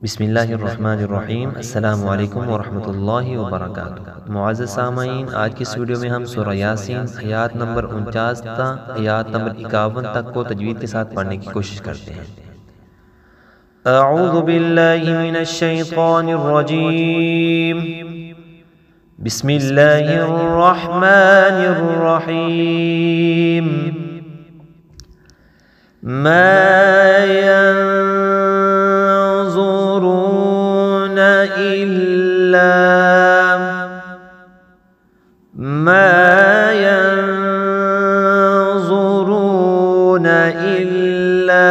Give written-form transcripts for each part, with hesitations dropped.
बिस्मिल्लाहिर्रहमानिर्रहीम। अस्सलामु अलैकुम वरहमतुल्लाहि वबरकातुहू। मुअज़्ज़ज़ सामाईन, आज की इस वीडियो में हम सूरह यासीन आयत नंबर 49 था आयत नंबर 51 तक को तजवीद के साथ पढ़ने की कोशिश करते हैं। अऊज़ु बिल्लाहि मिनश शैतानिर रजीम। बिस्मिल्लाहिर्रहमानिर रहीम। ما ينظرون إلا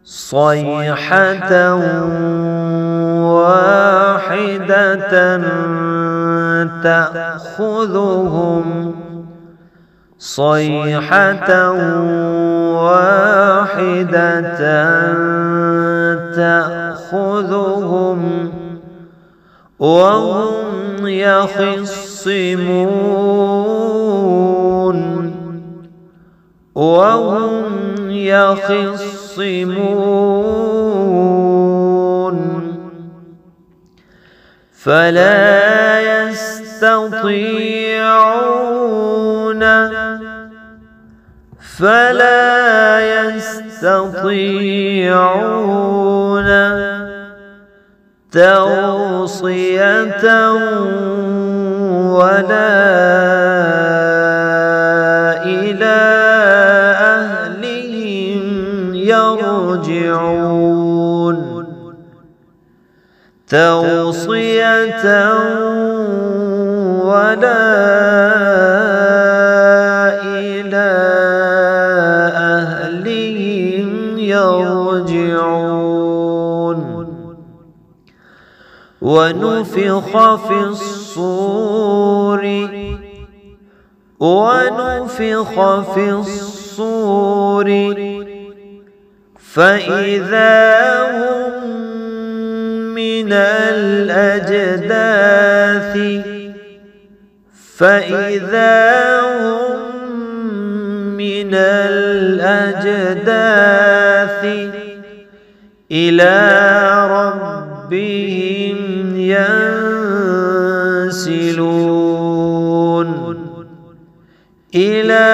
صيحة واحدة تأخذهم صيحة واحدة تأخذهم وهم يخصمون فلا يستطيعون توصية ولا إلى أهلهم يرجعون توصية ولا إلى أهلهم يرجعون ونفخ في الصور فإذا هم من الأجداث إلى ربهم ينسلون إلى